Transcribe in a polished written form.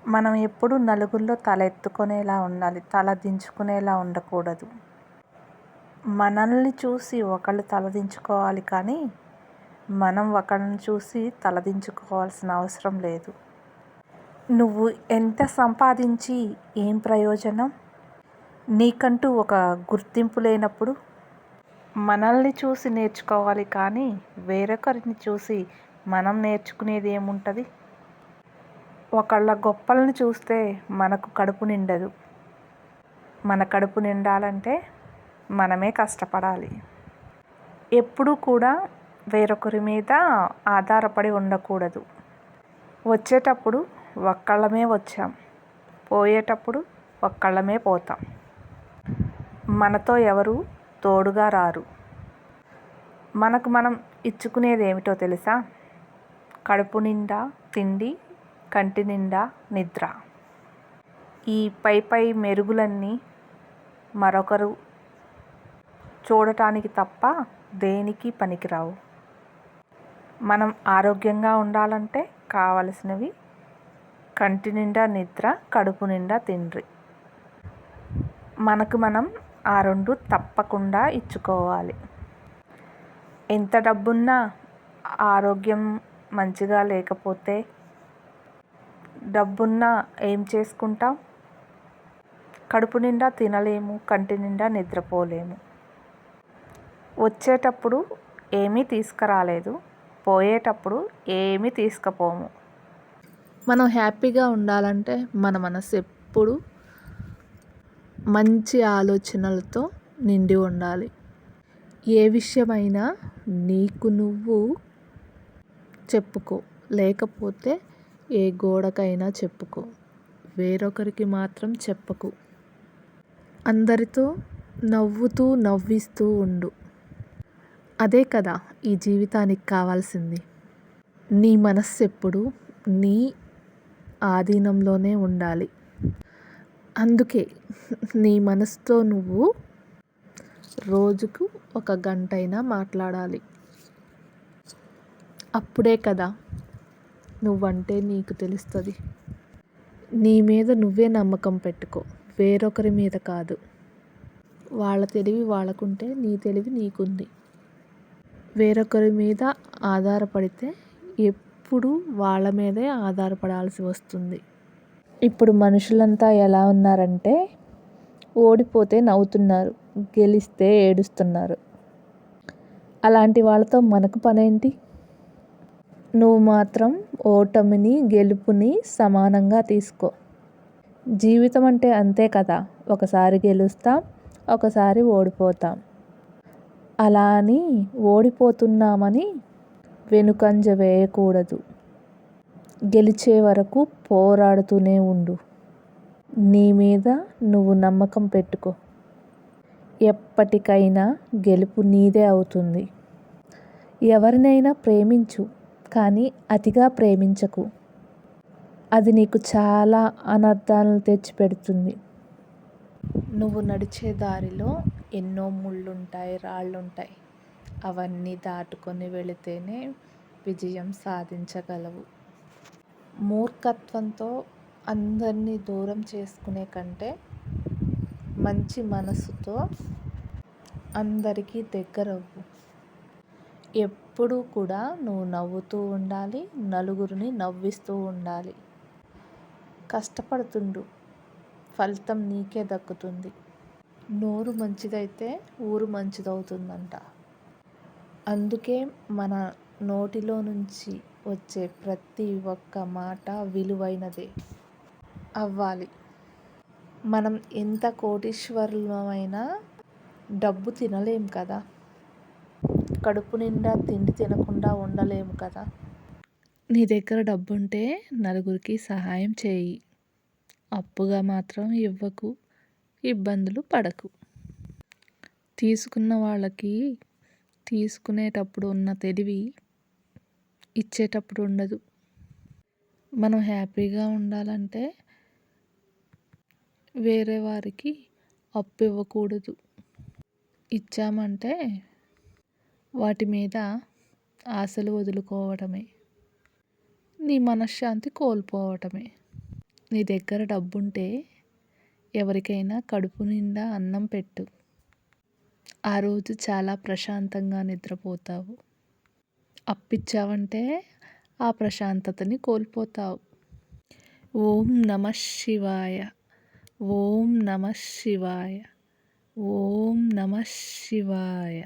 మనం ఎప్పుడూ నలుగురిలో తల ఎత్తుకునేలా ఉండాలి. తల దించుకునేలా ఉండకూడదు. మనల్ని చూసి ఒకళ్ళు తలదించుకోవాలి కానీ మనం ఒకళ్ళని చూసి తలదించుకోవాల్సిన అవసరం లేదు. నువ్వు ఎంత సంపాదించి ఏం ప్రయోజనం? నీకంటూ ఒక గుర్తింపు లేనప్పుడు మనల్ని చూసి నేర్చుకోవాలి కానీ వేరొకరిని చూసి మనం నేర్చుకునేది ఏముంటుంది? ఒకళ్ళ గొప్పలను చూస్తే మనకు కడుపు నిండదు. మన కడుపు నిండాలంటే మనమే కష్టపడాలి. ఎప్పుడూ కూడా వేరొకరి మీద ఆధారపడి ఉండకూడదు. వచ్చేటప్పుడు ఒక్కళ్ళమే వచ్చాం, పోయేటప్పుడు ఒక్కళ్ళమే పోతాం. మనతో ఎవరు తోడుగా రారు. మనకు మనం ఇచ్చుకునేది ఏమిటో తెలుసా? కడుపు నిండా తిండి, కంటి నిండా నిద్ర. ఈ పై మెరుగులన్నీ మరొకరు చూడటానికి తప్ప దేనికి పనికిరావు. మనం ఆరోగ్యంగా ఉండాలంటే కావలసినవి కంటి నిండా నిద్ర, కడుపు నిండా తిండి. మనకు మనం ఆ రెండు తప్పకుండా ఇచ్చుకోవాలి. ఎంత డబ్బున్నా ఆరోగ్యం మంచిగా లేకపోతే డబ్బున్నా ఏం చేసుకుంటాం? కడుపు నిండా తినలేము, కంటి నిండా నిద్రపోలేము. వచ్చేటప్పుడు ఏమీ తీసుకురాలేదు, పోయేటప్పుడు ఏమీ తీసుకుపోము. మనం హ్యాపీగా ఉండాలంటే మన మనసు ఎప్పుడు మంచి ఆలోచనలతో నిండి ఉండాలి. ఏ విషయమైనా నీకు నువ్వు చెప్పుకో, లేకపోతే ఏ గోడకైనా చెప్పుకో, వేరొకరికి మాత్రం చెప్పకు. అందరితో నవ్వుతూ నవ్విస్తూ ఉండు. అదే కదా ఈ జీవితానికి కావాల్సింది. నీ మనస్సు ఎప్పుడు నీ ఆధీనంలోనే ఉండాలి. అందుకే నీ మనసుతో నువ్వు రోజుకు 1 గంటైనా మాట్లాడాలి. అప్పుడే కదా నువ్వంటే నీకు తెలుస్తుంది. నీ మీద నువ్వే నమ్మకం పెట్టుకో, వేరొకరి మీద కాదు. వాళ్ళ తెలివి వాళ్ళకుంటే నీ తెలివి నీకుంది. వేరొకరి మీద ఆధారపడితే ఎప్పుడు వాళ్ళ మీదే ఆధారపడాల్సి వస్తుంది. ఇప్పుడు మనుషులంతా ఎలా ఉన్నారంటే ఓడిపోతే నవ్వుతున్నారు, గెలిస్తే ఏడుస్తున్నారు. అలాంటి వాళ్ళతో మనకు పనేంటి? నువ్వు మాత్రం ఓటమిని గెలుపుని సమానంగా తీసుకో. జీవితం అంటే అంతే కదా, ఒకసారి గెలుస్తాం, ఒకసారి ఓడిపోతాం. అలా అని ఓడిపోతున్నామని వెనుకంజ వేయకూడదు. గెలిచే వరకు పోరాడుతూనే ఉండు. నీ మీద నువ్వు నమ్మకం పెట్టుకో. ఎప్పటికైనా గెలుపు నీదే అవుతుంది. ఎవరినైనా ప్రేమించు, కానీ అతిగా ప్రేమించకు. అది నీకు చాలా అనర్థాలను తెచ్చిపెడుతుంది. నువ్వు నడిచే దారిలో ఎన్నో ముళ్ళుంటాయి, రాళ్ళుంటాయి. అవన్నీ దాటుకొని వెళితేనే విజయం సాధించగలవు. మూర్ఖత్వంతో అందరినీ దూరం చేసుకునే కంటే మంచి మనసుతో అందరికీ దగ్గరవ్వు. ఎప్పుడూ కూడా నువ్వు నవ్వుతూ ఉండాలి, నలుగురిని నవ్విస్తూ ఉండాలి. కష్టపడుతుండు, ఫలితం నీకే దక్కుతుంది. నోరు మంచిదైతే ఊరు మంచిదవుతుందంట. అందుకే మన నోటిలో నుంచి వచ్చే ప్రతి ఒక్క మాట విలువైనదే అవ్వాలి. మనం ఎంత కోటీశ్వరులమైనా డబ్బు తినలేం కదా, కడుపు నిండా తిండి తినకుండా ఉండలేము కదా. నీ దగ్గర డబ్బుంటే నలుగురికి సహాయం చేయి, అప్పుగా మాత్రం ఇవ్వకు, ఇబ్బందులు పడకు. తీసుకున్న వాళ్ళకి తీసుకునేటప్పుడు ఉన్న తెలివి ఇచ్చేటప్పుడు ఉండదు. మనం హ్యాపీగా ఉండాలంటే వేరే వారికి అప్పు ఇవ్వకూడదు. ఇచ్చామంటే వాటి మీద ఆశలు వదులుకోవటమే, నీ మనశ్శాంతి కోల్పోవటమే. నీ దగ్గర డబ్బుంటే ఎవరికైనా కడుపు నిండా అన్నం పెట్టు. ఆ రోజు చాలా ప్రశాంతంగా నిద్రపోతావు. అప్పిచ్చావంటే ఆ ప్రశాంతతని కోల్పోతావు. ఓం నమః శివాయ. ఓం నమః శివాయ. ఓం నమః శివాయ.